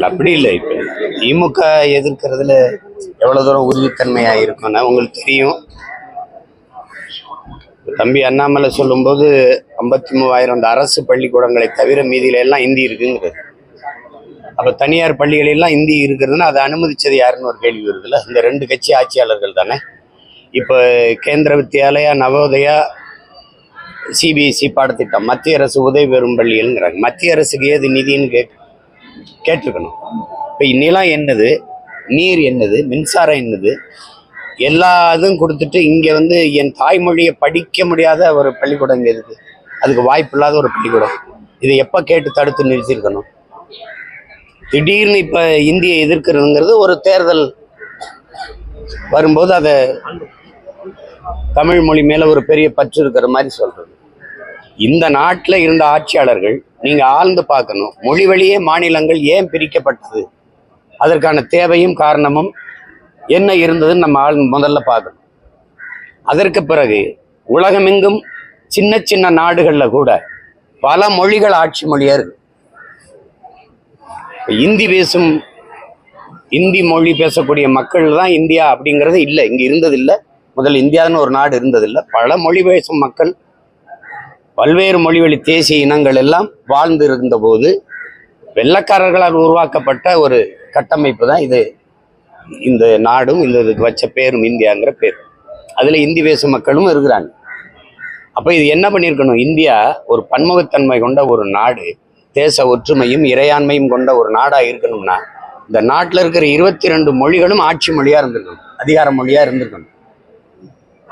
அப்படி இல்லை. இப்ப திமுக எதிர்க்கிறதுல எவ்வளவு தூரம் உறுதித்தன்மையா இருக்கும்னா உங்களுக்கு தெரியும். தம்பி அண்ணாமலை சொல்லும்போது 53,000 அந்த அரசு பள்ளிக்கூடங்களை தவிர மீதியில எல்லாம் இந்தி இருக்குங்கிறது. அப்ப தனியார் பள்ளிகளெல்லாம் இந்தி இருக்கிறதுனா அதை அனுமதிச்சது யாருன்னு ஒரு கேள்வி வருதுல்ல. இந்த ரெண்டு கட்சி ஆட்சியாளர்கள் தானே. இப்ப கேந்திர வித்யாலயா, நவோதயா, சிபிஎஸ்இ பாடத்திட்டம் மத்திய அரசு உதவி பெறும் பள்ளிகள்ங்கிறாங்க. மத்திய அரசுக்கு ஏது நிதின்னு கேட்டிருக்கணும். இப்போ நிலம் என்னது, நீர் என்னது, மின்சாரம் என்னது, எல்லா இதுவும் கொடுத்துட்டு இங்கே என் தாய்மொழியை படிக்க முடியாத ஒரு பள்ளிக்கூடம் இங்கே இருக்குது. அதுக்கு வாய்ப்பு இல்லாத ஒரு பள்ளிக்கூடம். இதை எப்போ கேட்டு தடுத்து நிறுத்தியிருக்கணும். திடீர்னு இப்போ இந்தியை எதிர்க்கிறதுங்கிறது ஒரு தேர்தல் வரும்போது அதை தமிழ் மொழி மேலே ஒரு பெரிய பற்று இருக்கிற மாதிரி சொல்கிறது. இந்த நாட்டில் இருந்த ஆட்சியாளர்கள் நீங்கள் ஆழ்ந்து பார்க்கணும். மொழி வழியே மாநிலங்கள் ஏன் பிரிக்கப்பட்டது, அதற்கான தேவையும் காரணமும் என்ன இருந்ததுன்னு நம்ம முதல்ல பார்க்கணும். அதற்கு பிறகு உலகமெங்கும் சின்ன சின்ன நாடுகளில் கூட பல மொழிகள் ஆட்சி மொழியாக இருக்கு. இந்தி மொழி பேசக்கூடிய மக்கள் தான் இந்தியா அப்படிங்கிறது இல்லை, இங்கே இருந்ததில்லை. முதல்ல இந்தியான்னு ஒரு நாடு இருந்ததில்லை. பல மொழி பேசும் மக்கள், பல்வேறு மொழிவழி தேசிய இனங்கள் எல்லாம் வாழ்ந்து இருந்த போது வெள்ளைக்காரர்களால் உருவாக்கப்பட்ட ஒரு கட்டமைப்பு தான் இது. இந்த நாடும் இதுக்கு வச்ச பேரும் இந்தியாங்கிற பேர். அதில் இந்தி பேசும் மக்களும் இருக்கிறாங்க. அப்போ இது என்ன பண்ணியிருக்கணும், இந்தியா ஒரு பன்முகத்தன்மை கொண்ட ஒரு நாடு, தேச ஒற்றுமையும் இறையாண்மையும் கொண்ட ஒரு நாடாக இருக்கணும்னா இந்த நாட்டில் இருக்கிற 22 மொழிகளும் ஆட்சி மொழியாக இருந்திருக்கணும், அதிகார மொழியாக இருந்திருக்கணும்.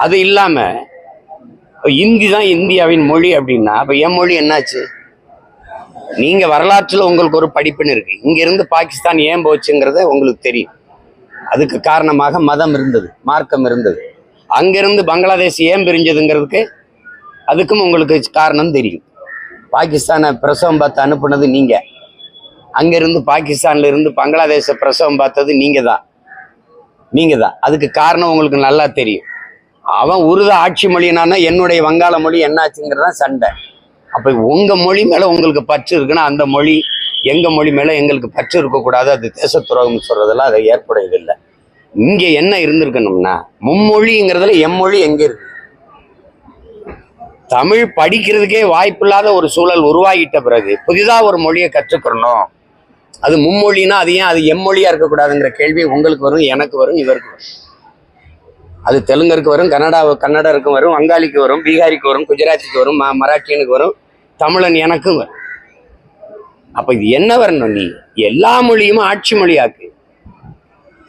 அது இல்லாமல் இந்தி தான் இந்தியாவின் மொழி அப்படின்னா அப்போ என் மொழி என்னாச்சு? நீங்கள் வரலாற்றில் உங்களுக்கு ஒரு படிப்புன்னு இருக்குது. இங்கேருந்து பாகிஸ்தான் ஏன் போச்சுங்கிறத உங்களுக்கு தெரியும். அதுக்கு காரணமாக மதம் இருந்தது, மார்க்கம் இருந்தது. அங்கிருந்து பங்களாதேஷ் ஏன் பிரிஞ்சதுங்கிறதுக்கு அதுக்கும் உங்களுக்கு காரணம் தெரியும். பாகிஸ்தானை பிரசவம் பார்த்து அனுப்புனது நீங்கள். அங்கேருந்து பாகிஸ்தான்ல இருந்து பங்களாதேஷை பிரசவம் பார்த்தது நீங்கள் தான். அதுக்கு காரணம் உங்களுக்கு நல்லா தெரியும். அவன் உருது ஆட்சி மொழினானா என்னுடைய வங்காள மொழி என்னாச்சுங்கிறதான் சண்டை. அப்போ உங்கள் மொழி மேலே உங்களுக்கு பற்று இருக்குன்னா அந்த மொழி எங்கள் மொழி மேலே எங்களுக்கு பற்று இருக்கக்கூடாது, அது தேச துரோகம்னு சொல்கிறதெல்லாம் அதை ஏற்புடையதில்லை. இங்கே என்ன இருந்திருக்கணும்னா மும்மொழிங்கிறதுல எம்மொழி எங்கே இருக்கு? தமிழ் படிக்கிறதுக்கே வாய்ப்பில்லாத ஒரு சூழல் உருவாகிட்ட பிறகு புதிதாக ஒரு மொழியை கற்றுக்கணும். அது மும்மொழினா அது ஏன் அது எம்மொழியாக இருக்கக்கூடாதுங்கிற கேள்வி உங்களுக்கு வரும், எனக்கு வரும், இவருக்கு வரும். அது தெலுங்கருக்கு வரும், கன்னடருக்கும் வரும், வங்காளிக்கு வரும், பீகாரிக்கு வரும், குஜராத்திக்கு வரும், மராட்டியனுக்கு வரும், தமிழன் எனக்கும் வரும். அப்போ இது என்ன வரணும், நீ எல்லா மொழியும் ஆட்சி மொழியாக்கு.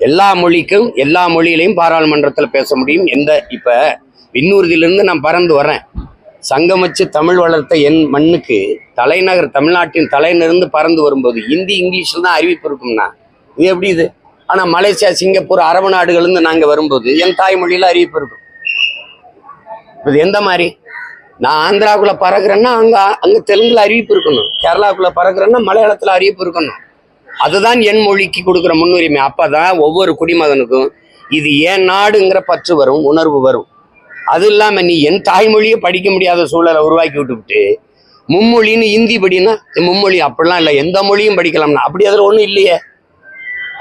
எல்லா மொழிக்கும் எல்லா மொழியிலையும் பாராளுமன்றத்தில் பேச முடியும். இப்போ விண்ணூர்தியிலிருந்து நான் பறந்து வரேன். சங்கமச்சு தமிழ் வளர்த்த என் மண்ணுக்கு தலைநகர் தமிழ்நாட்டின் தலைநிருந்து பறந்து வரும்போது இந்தி இங்கிலீஷில் தான் அறிவிப்பு இருக்கும்னா இது எப்படி இது? ஆனால் மலேசியா, சிங்கப்பூர், அரபு நாடுகள்லேருந்து நாங்கள் வரும்போது என் தாய்மொழியில் அறிவிப்பு இருக்கும். இது எந்த மாதிரி? நான் ஆந்திராவுக்குள்ளே பறக்கிறேன்னா அங்கே தெலுங்குல அறிவிப்பு இருக்கணும், கேரளாவுக்குள்ளே பறக்கிறேன்னா மலையாளத்தில் அறிவிப்பு இருக்கணும். அதுதான் என் மொழிக்கு கொடுக்குற முன்னுரிமை. அப்போ தான் ஒவ்வொரு குடிமகனுக்கும் இது என் நாடுங்கிற பற்று வரும், உணர்வு வரும். அது இல்லாமல் நீ என் தாய்மொழியை படிக்க முடியாத சூழலை உருவாக்கி விட்டுவிட்டு மும்மொழின்னு இந்தி படினா மும்மொழி அப்படிலாம் இல்லை, எந்த மொழியும் படிக்கலாம்னா அப்படி அதில் ஒன்றும் இல்லையே.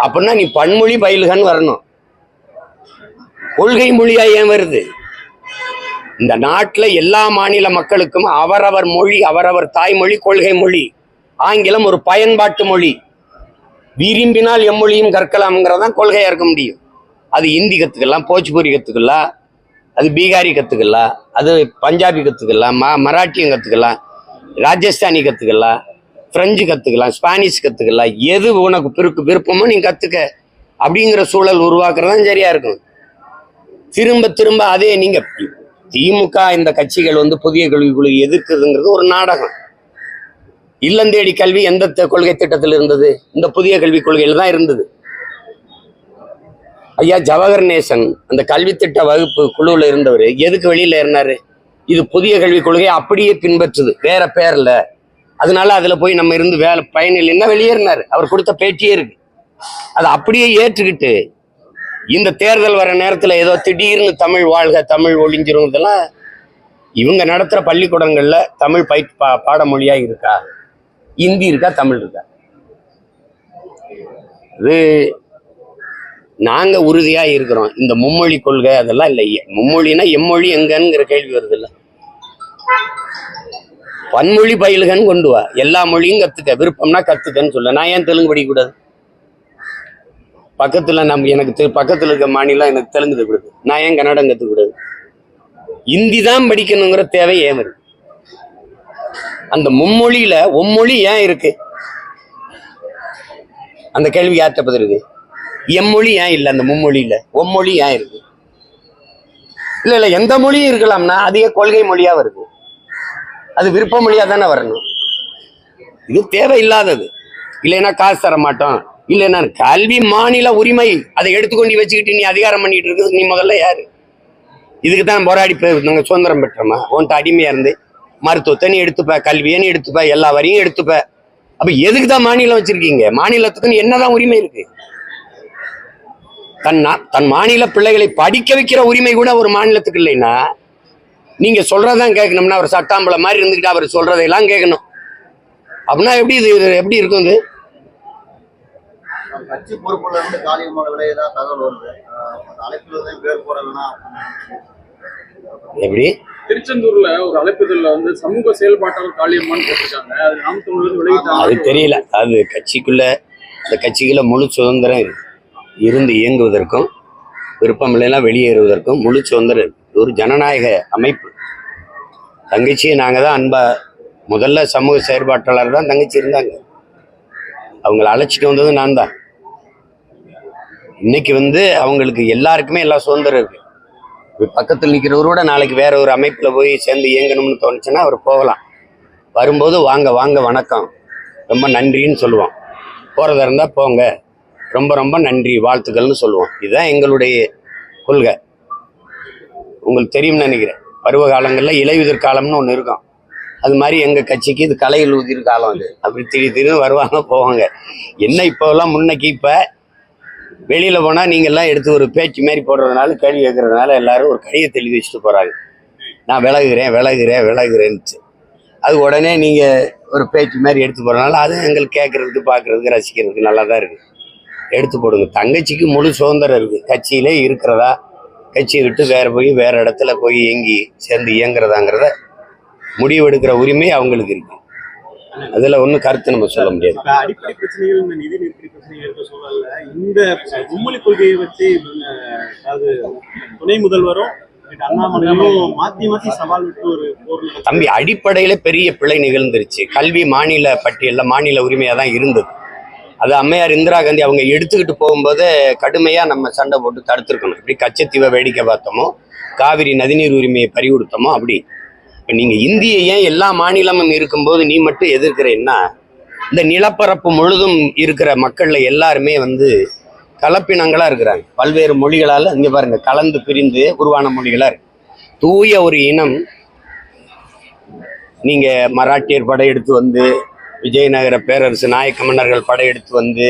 அப்படின்னா நீ பன்மொழி பயில்கன்னு வரணும். கொள்கை மொழியா ஏன் வருது? இந்த நாட்டில் எல்லா மாநில மக்களுக்கும் அவரவர் மொழி, அவரவர் தாய்மொழி கொள்கை மொழி. ஆங்கிலம் ஒரு பயன்பாட்டு மொழி. விரும்பினால் எம்மொழியும் கற்கலாம்ங்கிறதான் கொள்கையாக இருக்க முடியும். அது இந்தி கற்றுக்கலாம், போஜ்பூரி கற்றுக்கலாம், அது பீகாரி கற்றுக்கலாம், அது பஞ்சாபி கற்றுக்கலாம், மராட்டியம் கற்றுக்கலாம், ராஜஸ்தானி கற்றுக்கலாம், ஃப்ரெஞ்சு கற்றுக்கலாம், ஸ்பானிஷ் கற்றுக்கலாம். எது உனக்கு விருப்பமோ நீ கற்றுக்க அப்படிங்கிற சூழல் உருவாக்குறதான் சரியா இருக்கும். திரும்ப திரும்ப அதே நீங்கள் திமுக இந்த கட்சிகள் புதிய கல்விக் கொள்கை எதிர்க்குதுங்கிறது ஒரு நாடகம். இல்லந்தேடி கல்வி எந்த கொள்கை திட்டத்தில் இருந்தது? இந்த புதிய கல்விக் கொள்கையில் தான் இருந்தது. ஐயா ஜவஹர் நேசன் அந்த கல்வி திட்ட வகுப்பு குழுவில் இருந்தவர் எதுக்கு வெளியில இருந்தாரு? இது புதிய கல்விக் கொள்கையை அப்படியே பின்பற்றுது, வேற பேர்ல. அதனால அதுல போய் நம்ம இருந்து வேலை பயனில்லைன்னா வெளியேறினாரு. அவர் கொடுத்த பேட்டியே இருக்கு. அதை அப்படியே ஏற்றுக்கிட்டு இந்த தேர்தல் வர நேரத்தில் ஏதோ திடீர்னு தமிழ் வாழ்க, தமிழ் ஒழிஞ்சிரும், இதெல்லாம் இவங்க நடத்துகிற பள்ளிக்கூடங்களில் தமிழ் பாடமொழியாக இருக்கா? இந்தி இருக்கா? தமிழ் இருக்கா? இது நாங்க உறுதியா இருக்கிறோம். இந்த மும்மொழி கொள்கை அதெல்லாம் இல்லை. மும்மொழினா எம்மொழி எங்கங்கிற கேள்வி வருது இல்ல. பன்மொழி பயிலுகன்னு கொண்டு வா, எல்லா மொழியும் கத்துக்க, விருப்பம்னா கத்துக்கன்னு சொல்ல. நான் ஏன் தெலுங்கு படிக்கக்கூடாது? பக்கத்துல எனக்கு பக்கத்துல இருக்க மாநிலம் எனக்கு தெலுங்கு கொடுக்குது, நான் ஏன் கன்னடம் கத்துக்கூடாது? இந்தி தான் படிக்கணுங்கிற தேவை ஏன் இருக்கு? அந்த மும்மொழியில ஒம்மொழி ஏன் இருக்கு? அந்த கேள்வி யார்கிட்ட பதில் இருக்கு? எம்மொழி ஏன் இல்லை அந்த மும்மொழியில? ஒம்மொழி ஏன் இருக்கு? இல்ல எந்த மொழியும் இருக்கலாம்னா அதிக கொள்கை மொழியா வருது, அது விருப்ப மொழியா தானே வரணும். இது தேவையில்லாதது. இல்லைன்னா காசு தர மாட்டோம், இல்லைன்னா கல்வி மாநில உரிமை, அதை எடுத்துக்கொண்டு வச்சுக்கிட்டு நீ அதிகாரம் பண்ணிட்டு இருக்குது. நீ முதல்ல யாரு? இதுக்கு தான் போராடி நாங்க சுதந்திரம் பெற்றோமா? உன்ட்ட அடிமையா இருந்து மருத்துவத்தை நீ எடுத்துப்ப, கல்வியை நீ எடுத்துப்ப, எல்லா வரையும் எடுத்துப்ப. அப்ப எதுக்கு தான் மாநிலம் வச்சிருக்கீங்க? மாநிலத்துக்குன்னு என்னதான் உரிமை இருக்கு? தன் மாநில பிள்ளைகளை படிக்க வைக்கிற உரிமை கூட ஒரு மாநிலத்துக்கு இல்லைன்னா நீங்க சொல்றதான் கேட்கணும்னா அவர் சட்டாம்பளை மாதிரி இருந்துக்கிட்டு அவர் சொல்றதையெல்லாம் கேட்கணும். அப்படின்னா எப்படி இது எப்படி இருக்கும்? இது கட்சி பொறுப்புல இருந்து காலியமாக விளையதான் தகவல் வருது. அழைப்புல பேர் போறதுன்னா எப்படி? திருச்செந்தூர்ல ஒரு அழைப்புதல்ல வந்து சமூக செயல்பாட்டாளர் காளியம்மான்னு போட்டிருக்காங்க. அது நாம் தமிழர் விளைவிட்டாங்க. அது தெரியல. அது கட்சிக்குள்ள, அந்த கட்சிக்குள்ள முழு சுதந்திரம் இருந்து இயங்குவதற்கும் விருப்பம் இல்லைன்னா வெளியேறுவதற்கும் முழு சுதந்திரம் இருக்கு. ஒரு ஜனநாயக அமைப்பு. தங்கச்சியை நாங்கள் தான் அன்பா, முதல்ல சமூக செயற்பாட்டாளர் தான் தங்கச்சி இருந்தாங்க, அவங்கள அழைச்சிட்டு வந்தது நான் தான். இன்னைக்கு அவங்களுக்கு எல்லாருக்குமே எல்லா சுதந்திரம் இருக்கு. பக்கத்தில் நிற்கிறவரோட நாளைக்கு வேற ஒரு அமைப்புல போய் சேர்ந்து இயங்கணும்னு தோணுச்சுன்னா அவர் போகலாம். வரும்போது வாங்க வாங்க வணக்கம் ரொம்ப நன்றின்னு சொல்லுவோம். போறதா இருந்தா போங்க ரொம்ப ரொம்ப நன்றி வாழ்த்துக்கள்னு சொல்லுவோம். இதுதான் எங்களுடைய கொள்கை. உங்களுக்கு தெரியும்னு நினைக்கிறேன். பருவ காலங்களில் இலையுதிர் காலம்னு ஒன்று இருக்கும். அது மாதிரி எங்கள் கட்சிக்கு இது கலையில் உதிர் காலம். அது அப்படி திடீர்னு வருவாங்க போவாங்க. என்ன இப்போலாம் முன்னைக்கு இப்போ வெளியில் போனால் நீங்கள்லாம் எடுத்து ஒரு பேச்சு மாரி போடுறதுனால, கேள்வி கேட்கறதுனால எல்லாரும் ஒரு கடிதத்தை எழுதி வச்சுட்டு போகிறாங்க, நான் விலகுறேன்னுச்சு. அது உடனே நீங்கள் ஒரு பேச்சு மாதிரி எடுத்து போகிறதுனால அது எங்களுக்கு கேட்குறதுக்கு, பார்க்குறதுக்கு, ரசிக்கிறதுக்கு நல்லா தான் இருக்குது. எடுத்து போடுங்க. தங்கச்சிக்கு முழு சுதந்திரம் இருக்குது. கட்சியிலே இருக்கிறதா, கட்சியை விட்டு வேற இடத்துல போய் சேர்ந்து இயங்குறதாங்கிறத முடிவெடுக்கிற உரிமை அவங்களுக்கு இருக்கு. அதுல ஒன்றும் கருத்து நம்ம சொல்ல முடியாது. அடிப்படை பிரச்சனைகள், இந்த நிதி நெருக்கடி பிரச்சனைகள் இருக்க சூழல்ல இந்த மும்மொழி கொள்கையை வச்சு அதாவது துணை முதல்வரும் அண்ணாமலையும் மாத்தி சவால் விட்டு ஒரு தம்பி, அடிப்படையில பெரிய பிழை நிகழ்ந்துருச்சு. கல்வி மாநில பட்டியல்ல மாநில உரிமையா தான் இருந்தது. அது அம்மையார் இந்திரா காந்தி அவங்க எடுத்துக்கிட்டு போகும்போது கடுமையா நம்ம சண்டை போட்டு தடுத்துருக்கணும். இப்படி கச்சத்தீவை வேடிக்கை பார்த்தோமோ, காவிரி நதிநீர் உரிமையை பறிகொடுத்தோமோ அப்படி. இப்போ நீங்கள் இந்தியை ஏன் எல்லா மாநிலமும் இருக்கும்போது நீ மட்டும் எதிர்க்கிறேன்னா, இந்த நிலப்பரப்பு முழுதும் இருக்கிற மக்கள்ல எல்லாருமே கலப்பினங்களா இருக்கிறாங்க. பல்வேறு மொழிகளால் இங்கே பாருங்க கலந்து பிரிந்து உருவான மொழிகளா இருக்கு. தூய ஒரு இனம். நீங்க மராட்டியர் படையெடுத்து விஜயநகர பேரரசு நாயக்க மன்னர்கள் படையெடுத்து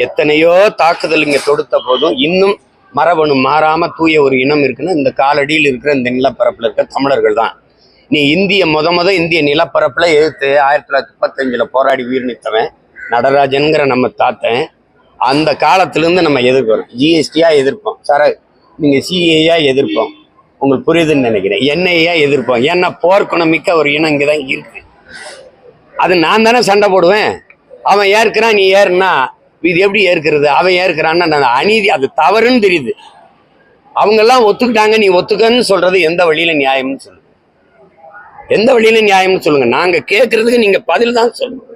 எத்தனையோ தாக்குதல் இங்க தொடுத்த போதும் இன்னும் மரபணு மாறாம தூய ஒரு இனம் இருக்குன்னா இந்த காலடியில் இருக்கிற இந்த நிலப்பரப்புல இருக்க தமிழர்கள் தான். நீ இந்திய இந்திய நிலப்பரப்புல எதிர்த்து 1935 போராடி உயிர் நீத்தவன் நடராஜன்கிற நம்ம தாத்தன். அந்த காலத்திலிருந்து நம்ம எதிர்க்கிறோம். ஜிஎஸ்டியா எதிர்ப்போம், நீங்க சிஏயா எதிர்ப்போம். உங்களுக்கு புரியுதுன்னு நினைக்கிறேன். என்ஐயா எதிர்ப்போம். ஏன்னா போர்க்குணமிக்க ஒரு இனம் இங்கதான் இருக்கு. அது நான் தானே சண்டை போடுவேன். அவன் ஏற்கிறான், நீ ஏறுனா இது எப்படி ஏற்கிறது? அவன் ஏற்கிறான்னா நான் அநீதி, அது தவறுன்னு தெரியுது. அவங்கெல்லாம் ஒத்துக்கிட்டாங்க, நீ ஒத்துக்கன்னு சொல்றது எந்த வழியில நியாயம்னு சொல்லுங்க. எந்த வழியில நியாயம்னு சொல்லுங்க. நாங்க கேட்கறதுக்கு நீங்க பதில் தான் சொல்லணும்.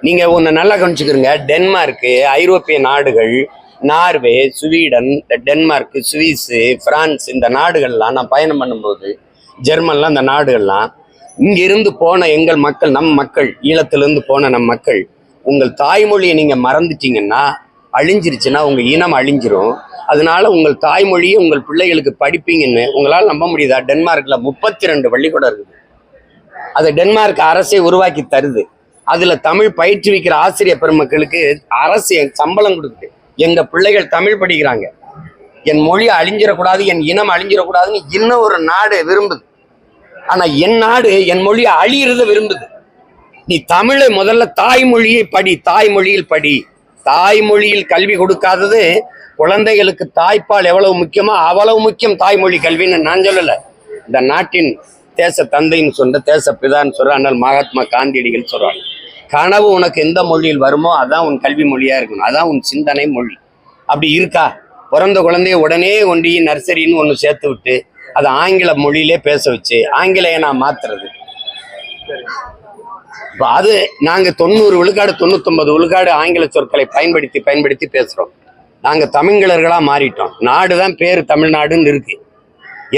நீங்க ஒன்னு நல்லா கவனிச்சுக்கிறீங்க. டென்மார்க்கு, ஐரோப்பிய நாடுகள், Norway, Sweden, Denmark, Swiss, France, இந்த நாடுகள்லாம் நான் பயணம் பண்ணும்போது, ஜெர்மன்லாம், இந்த நாடுகள்லாம் இங்கிருந்து போன எங்கள் மக்கள், நம் மக்கள், ஈழத்திலிருந்து போன நம் மக்கள், உங்கள் தாய்மொழியை நீங்க மறந்துட்டீங்கன்னா, அழிஞ்சிருச்சுன்னா உங்க இனம் அழிஞ்சிரும். அதனால உங்கள் தாய்மொழியை உங்கள் பிள்ளைகளுக்கு படிப்பீங்கன்னு உங்களால் நம்ப முடியுதா? டென்மார்க்ல 32 பள்ளிக்கூடம் இருக்குது. அதை டென்மார்க் அரசை உருவாக்கி தருது. அதுல தமிழ் பயிற்றுவிக்கிற ஆசிரியர் பெருமக்களுக்கு அரசு சம்பளம் கொடுக்குது. எங்க பிள்ளைகள் தமிழ் படிக்கிறாங்க. என் மொழி அழிஞ்சிடக்கூடாது, என் இனம் அழிஞ்சிடக்கூடாதுன்னு இன்னும் ஒரு நாடு விரும்புது. ஆனா என் நாடு என் மொழியை அழியிறத விரும்புது. நீ தமிழை முதல்ல தாய்மொழியை படி, தாய்மொழியில் படி. தாய்மொழியில் கல்வி கொடுக்காதது குழந்தைகளுக்கு தாய்ப்பால் எவ்வளவு முக்கியமோ அவ்வளவு முக்கியம் தாய்மொழி கல்வின்னு நான் சொல்லல. இந்த நாட்டின் தேச தந்தைன்னு சொல்ற, தேச பிதான்னு சொல்ற அண்ணல் மகாத்மா காந்தியடிகள் சொல்றாங்க, கனவு உனக்கு எந்த மொழியில் வருமோ அதான் உன் கல்வி மொழியா இருக்கணும், அதான் உன் சிந்தனை மொழி. அப்படி இருக்கா? பிறந்த குழந்தைய உடனே கொண்டு நர்சரின்னு ஒன்று சேர்த்து விட்டு அதை ஆங்கில மொழியிலே பேச வச்சு ஆங்கிலேய நான் மாத்துறது. இப்போ அது நாங்கள் 90 விழுக்காடு 99 விழுக்காடு ஆங்கில சொற்களை பயன்படுத்தி பயன்படுத்தி பேசுகிறோம். நாங்கள் தமிழர்களாக மாறிட்டோம். நாடு தான் பேர் தமிழ்நாடுன்னு இருக்கு.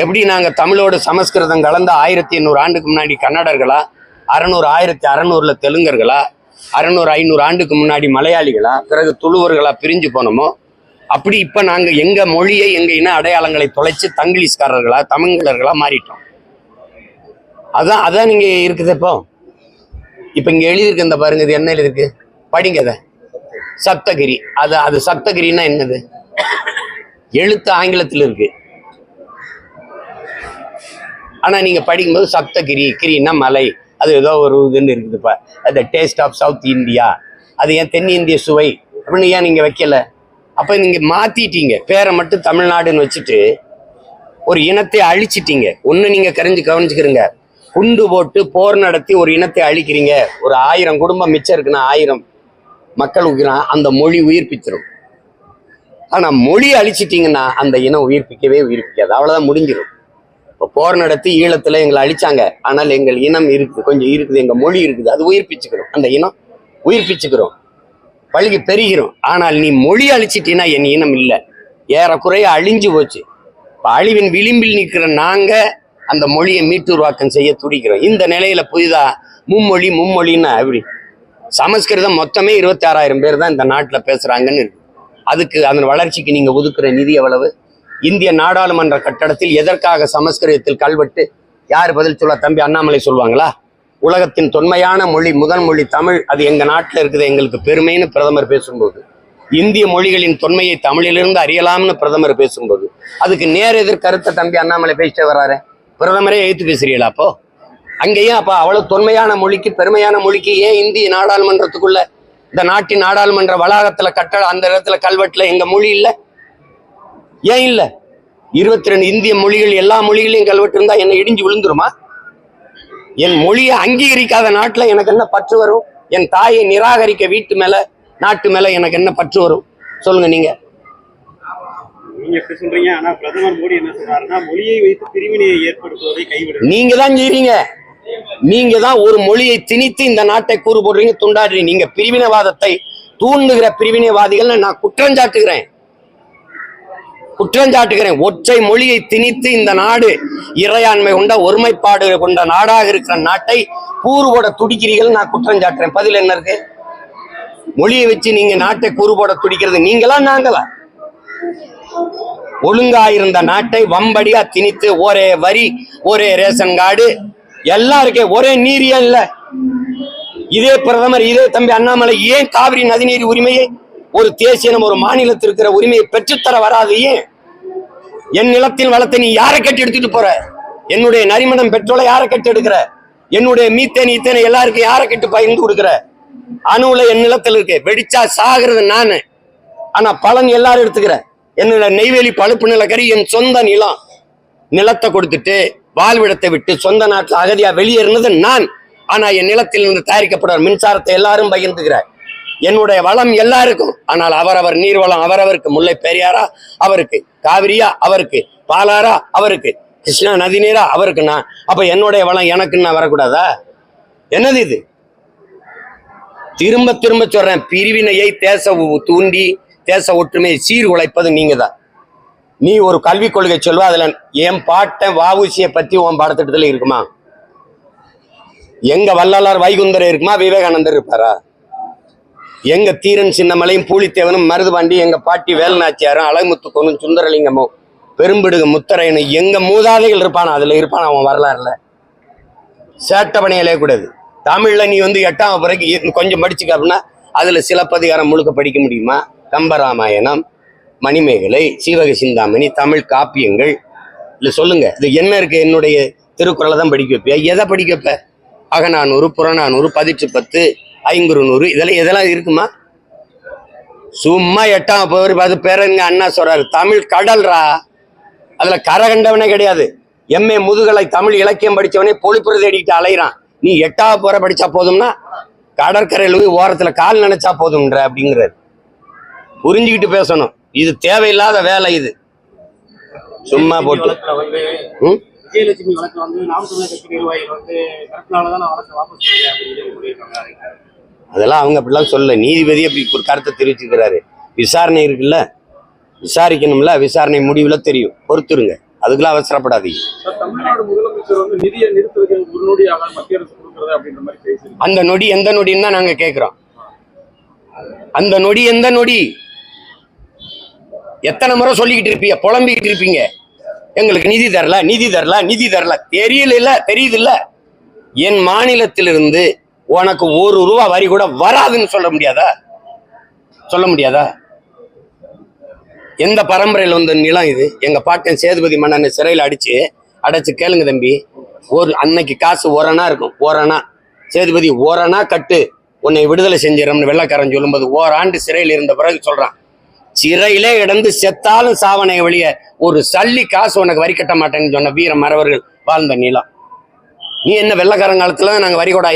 எப்படி நாங்கள் தமிழோட சமஸ்கிருதம் கலந்த 1800 ஆண்டுக்கு முன்னாடி கன்னடர்களா, 600 1600ல் தெலுங்கர்களா, 600 500 ஆண்டுக்கு முன்னாடி மலையாளிகளா, பிறகு துளுவர்களா பிரிஞ்சு போனோமோ, அப்படி இப்போ நாங்கள் எங்கள் மொழியை எங்கள் இன அடையாளங்களை தொலைச்சு தங்கிலீஷ்காரர்களா தமிழர்களா மாறிட்டோம். அதான் நீங்கள் இருக்குது. இப்போ இங்கே எழுதியிருக்கு, இந்த பாருங்க, இது என்ன எழுதிருக்கு படிங்க. அதை சப்தகிரி. அது சப்தகிரின்னா என்னது? எழுத்து ஆங்கிலத்தில் இருக்கு, ஆனா நீங்க படிக்கும்போது சப்தகிரி, கிரின்னா மலை, அது ஏதோ ஒரு இதுன்னு இருக்குதுப்பா. அது டேஸ்ட் ஆஃப் சவுத் இந்தியா, அது ஏன் தென்னிந்திய சுவை அப்படின்னு ஏன் நீங்க வைக்கல? அப்ப நீங்க மாத்திட்டீங்க, பேரை மட்டும் தமிழ்நாடுன்னு வச்சுட்டு ஒரு இனத்தை அழிச்சிட்டீங்க. ஒண்ணு நீங்க கவனிச்சுக்கிறீங்க, குண்டு போட்டு போர் நடத்தி ஒரு இனத்தை அழிக்கிறீங்க. ஒரு 1000 குடும்பம் மிச்சம் இருக்குன்னா 1000 மக்களுக்கு அந்த மொழி உயிர்ப்பிச்சிடும். ஆனா மொழி அழிச்சிட்டீங்கன்னா அந்த இனம் உயிர்ப்பிக்காது, அவ்வளவுதான், முடிஞ்சிடும். இப்போ போர் நடத்தி ஈழத்துல எங்களை அழிச்சாங்க, ஆனால் எங்கள் இனம் இருக்குது, கொஞ்சம் இருக்குது, எங்க மொழி இருக்குது, அது உயிர்ப்பிச்சுக்கிறோம், அந்த இனம் உயிர்ப்பிச்சுக்கிறோம், பழகி பெருகிறோம். ஆனால் நீ மொழி அழிச்சிட்டீங்கன்னா என் இனம் இல்லை, ஏறக்குறைய அழிஞ்சு போச்சு. இப்போ அழிவின் விளிம்பில் நிற்கிற நாங்க அந்த மொழியை மீட்டுருவாக்கம் செய்ய துடிக்கிறோம். இந்த நிலையில புதிதா மும்மொழின்னா எப்படி? சமஸ்கிருதம் மொத்தமே 26,000 பேர் தான் இந்த நாட்டில் பேசுறாங்கன்னு இருக்கு. அதுக்கு அதன் வளர்ச்சிக்கு நீங்க ஒதுக்குற நிதி எவ்வளவு? இந்திய நாடாளுமன்ற கட்டடத்தில் எதற்காக சமஸ்கிருதத்தில் கல்வெட்டு? யார் பதில் சொல்ல? தம்பி அண்ணாமலை சொல்லுவாங்களா? உலகத்தின் தொன்மையான மொழி, முதல் மொழி தமிழ், அது எங்க நாட்டில் இருக்குது, எங்களுக்கு பெருமைன்னு பிரதமர் பேசும்போது, இந்திய மொழிகளின் தொன்மையை தமிழிலிருந்து அறியலாம்னு பிரதமர் பேசும்போது, அதுக்கு நேர் எதிர் கருத்தை தம்பி அண்ணாமலை பேசிட்டு வர்றாரு. பிரதமரே எழுத்து பேசுறீங்களா? அப்போ அங்கேயும் அப்ப அவ்வளவு தொன்மையான மொழிக்கு, பெருமையான மொழிக்கு ஏன் இந்திய நாடாளுமன்றத்துக்குள்ள, இந்த நாட்டின் நாடாளுமன்ற வளாகத்துல கட்டடம், அந்த இடத்துல கல்வெட்டுல எங்க மொழி இல்லை? ஏன் இல்ல? 22 இந்திய மொழிகள், எல்லா மொழிகளையும் கல்வெட்டு இருந்தா என்ன இடிஞ்சு விழுந்துருமா? என் மொழியை அங்கீகரிக்காத நாட்டுல எனக்கு என்ன பற்று வரும்? என் தாயை நிராகரிக்க வீட்டு மேல, நாட்டு மேல எனக்கு என்ன பற்று வரும்? சொல்லுங்க நீங்க. நீங்க எப்படி சொல்றீங்க? ஆனா பிரதமர் மோடி என்ன சொல்றாருன்னா, மொழியை வைத்து பிரிவினையை ஏற்படுத்துவதை கைவிடுங்க. நீங்க தான் செய்றீங்க. நீங்க தான் ஒரு மொழியை திணித்து இந்த நாட்டை கூறு போடுறீங்க, துண்டாடுறீங்க. நீங்க பிரிவினைவாதத்தை தூண்டுகிற பிரிவினைவாதிகள் நான் குற்றஞ்சாட்டுகிறேன். ஒற்றை மொழியை திணித்து இந்த நாடு இறையாண்மை கொண்ட, ஒருமைப்பாடு கொண்ட நாடாக இருக்கிற நாட்டை கூறு போட துடிக்கிறீர்கள், நான் குற்றஞ்சாட்டுறேன். பதில் என்ன இருக்கு? மொழியை வச்சு நீங்க நாட்டை கூறு போட துடிக்கிறது நீங்களா நாங்களா? ஒழுங்காயிருந்த நாட்டை வம்படியா திணித்து ஒரே வரி, ஒரே ரேஷன் கார்டு எல்லாம் இருக்கே, ஒரே நீரியா இல்ல? இதே பிரதமர், இதே தம்பி அண்ணாமலை ஏன் காவிரி நதிநீர் உரிமையை, ஒரு தேசியம், ஒரு மாநிலத்தில் இருக்கிற உரிமையை பெற்றுத்தர வராது? ஏன்? என் நிலத்தின் வளத்தை நீ யாரை கட்டி எடுத்துட்டு போற? என்னுடைய நரிமணம் பெட்ரோலை யாரை கட்டி எடுக்கிற? என்னுடைய மீத்தேன் ஈத்தேனை எல்லாருக்கும் யாரை கட்டு பகிர்ந்து கொடுக்குற? அணுவுல என் நிலத்தில் இருக்கு, வெடிச்சா சாகிறது நானு, ஆனா பலன் எல்லாரும் எடுத்துக்கிற. என்னோட நெய்வேலி பழுப்பு நிலக்கரி என் சொந்த நிலம், நிலத்தை கொடுத்துட்டு வாழ்விடத்தை விட்டு சொந்த நாட்டில் அகதியா வெளியேறினது நான். ஆனா என் நிலத்தில் இருந்து தயாரிக்கப்படுற மின்சாரத்தை எல்லாரும் பகிர்ந்துக்கிற. என்னுடைய வளம் எல்லாருக்கும், ஆனால் அவரவர் நீர்வளம் அவரவருக்கு. முல்லை பெரியாரா அவருக்கு, காவிரியா அவருக்கு, பாலாரா அவருக்கு, கிருஷ்ணா நதி நீரா அவருக்கு. நான் அப்ப என்னுடைய வளம் எனக்குன்னு நான் வரக்கூடாதா? என்னது இது? திரும்ப திரும்ப சொல்றேன், பிரிவினையை தூண்டி தேச ஒற்றுமையை சீர்குலைப்பது நீங்க தான். நீ ஒரு கல்விக் கொள்கை சொல்வா, அதுல என் பாட்டன் வஉசியை பத்தி உன் பாடத்திட்டத்துல இருக்குமா? எங்க வள்ளலார் வைகுந்தர் இருக்குமா? விவேகானந்தர் இருப்பாரா? எங்க தீரன் சின்னமலையும் பூலித்தேவனும் மருதுபாண்டி, எங்க பாட்டி வேலுநாச்சியாரும் அழகுமுத்துக்கோனும் சுந்தரலிங்கமும் பெரும்பிடுக முத்தரையனும் எங்க மூதாதைகள் இருப்பானா? அதுல இருப்பானா அவன் வரலாறுல? சேட்டை பணியலே கூடாது. தமிழ்ல நீ 8ஆம் வகுப்பு கொஞ்சம் படிச்சுக்க அப்படின்னா அதுல சிலப்பதிகாரம் முழுக்க படிக்க முடியுமா? கம்பராமாயணம், மணிமேகலை, சீவக சிந்தாமணி, தமிழ் காப்பியங்கள் இல்ல சொல்லுங்க. இது என்ன இருக்கு? என்னுடைய திருக்குறளை தான் படிக்க வைப்பியா? எதை படிக்க வைப்ப? அகநானூறு, புறநானூறு, பதிற்று 10, ஐங்குறுநூறு இதெல்லாம் இருக்குமா? சும்மா 8ஆம் வகுப்பு அது பேரங்க அண்ணா சொல்றாரு, தமிழ் கடல்ரா, அதுல கரை கண்டவனே கிடையாது. எம்ஏ முதுகலை தமிழ் இலக்கியம் படிச்சவனே பொழிப்புரை தேடிக்கிட்டு அலைகிறான். நீ 8ஆவது போற படிச்சா போதும்னா கடற்கரையில் போய் ஓரத்துல கால் நினைச்சா போதும்ன்ற அப்படிங்கிறாரு. புரிஞ்சுக்கிட்டு பேசணும். இது தேவையில்லாத வேலை. இது சும்மா போட்டு விஜயலட்சுமி வழக்கு வந்து நாம் தமிழர் கட்சி நிர்வாகிகள் வந்து கரெக்ட்னாலதான் நான் வழக்கு வாபஸ் அப்படின்னு அதெல்லாம் அவங்க அப்படிலாம் சொல்ல. நீதிபதி அப்படி ஒரு கருத்தை தெரிவிச்சுக்கிறாரு. விசாரணை இருக்குல்ல, விசாரிக்கணும்ல, விசாரணை முடிவுல தெரியும். பொறுத்துருங்க, அதுக்கெல்லாம் அவசரப்படாதீங்க. தமிழ்நாடு முதலமைச்சர் வந்து நிதியை நிறுத்துவதற்கு ஒரு நொடியாக மத்திய அரசு கொடுக்கிறது அப்படின்ற மாதிரி பேசி, அந்த நொடி எந்த நொடின்னு தான் நாங்க கேட்கிறோம். அந்த நொடி எந்த நொடி? எத்தனை முறை சொல்லிக்கிட்டு இருப்பீங்க, புலம்பிக்கிட்டு இருப்பீங்க, எங்களுக்கு நிதி தரல, நிதி தரல, நிதி தரல. தெரியல, தெரியுது இல்ல? என் மாநிலத்திலிருந்து உனக்கு 1 ரூபா வரி கூட வராதுன்னு சொல்ல முடியாதா? சொல்ல முடியாதா? எந்த பரம்பரையில் வந்த நிலம் இது? எங்க பாட்டன் சேதுபதி மன்னனை சிறையில் அடைச்சு கேளுங்க தம்பி. அன்னைக்கு காசு 1 அணா இருக்கும். 1 அணா சேதுபதி 1 அணா கட்டு உன்னை விடுதலை செஞ்சிடம்னு வெள்ளைக்காரன் சொல்லும்போது 1 ஆண்டு சிறையில் இருந்த பிறகு சொல்றான், சிறையிலே இடந்து செத்தாலும் சாவனை வெளிய ஒரு சல்லி காசு உனக்கு வரி கட்ட மாட்டேன்னு சொன்ன வீர மறவர்கள் வாழ்ந்த நிலம். நீ என்ன வெள்ளைக்காரன் காலத்துல நாங்க வரிகோட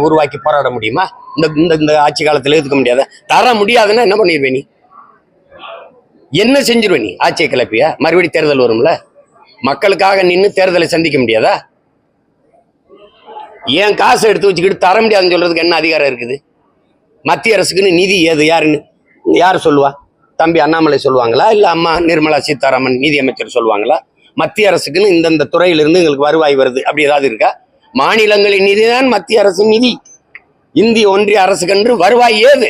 உருவாக்கி போராட முடியுமா? இந்த ஆட்சி காலத்துல எதுக்க முடியாத? தர முடியாதுன்னா என்ன பண்ணிடுவே? நீ என்ன செஞ்சிருவே? நீ ஆட்சியை கிளப்பியா? மறுபடி தேர்தல் வரும்ல, மக்களுக்காக நின்று தேர்தலை சந்திக்க முடியாதா? ஏன் காசை எடுத்து வச்சுக்கிட்டு தர முடியாதுன்னு சொல்றதுக்கு என்ன அதிகாரம் இருக்குது? மத்திய அரசுக்குன்னு நிதி ஏது? யார் சொல்லுவா? தம்பி அண்ணாமலை சொல்லுவாங்களா, இல்ல அம்மா நிர்மலா சீதாராமன் நிதி அமைச்சர் சொல்லுவாங்களா? மத்திய அரசுக்குன்னு இந்தந்த துறையிலிருந்து எங்களுக்கு வருவாய் வருது அப்படி ஏதாவது இருக்கா? மாநிலங்களின் நிதிதான் மத்திய அரசு நிதி. இந்திய ஒன்றிய அரசுக்கென்று வருவாய் ஏது?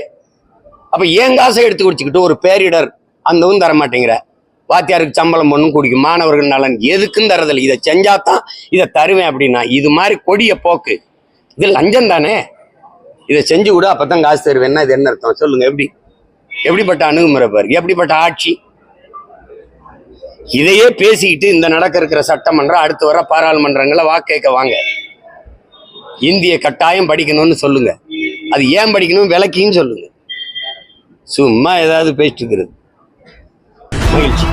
அப்ப ஏன் காசை எடுத்து குடிச்சுக்கிட்டு ஒரு பேரிடர் அந்தவும் தர மாட்டேங்கிற, வாத்தியாருக்கு சம்பளம் ஒன்றும் குடிக்கும், மாணவர்கள் நலன் எதுக்குன்னு தரதில்லை. இதை செஞ்சாதான் இதை தருவேன் அப்படின்னா இது மாதிரி கொடிய போக்கு. இது லஞ்சம் தானே. இதை செஞ்சு விட அப்பதான் காசு தருவேன்னா இது என்ன அர்த்தம் சொல்லுங்க? எப்படிப்பட்ட அணுகுமுறை பாரு, எப்படிப்பட்ட ஆட்சி? இதையே பேசிக்கிட்டு இந்த இருக்கிற சட்டமன்றம், அடுத்து வர பாராளுமன்றங்களை வாக்கு கேட்க வாங்க. இந்திய கட்டாயம் படிக்கணும்னு சொல்லுங்க. அது ஏன் படிக்கணும் விளக்கின்னு சொல்லுங்க. சும்மா ஏதாவது பேசிட்டு இருக்கிறது. மகிழ்ச்சி.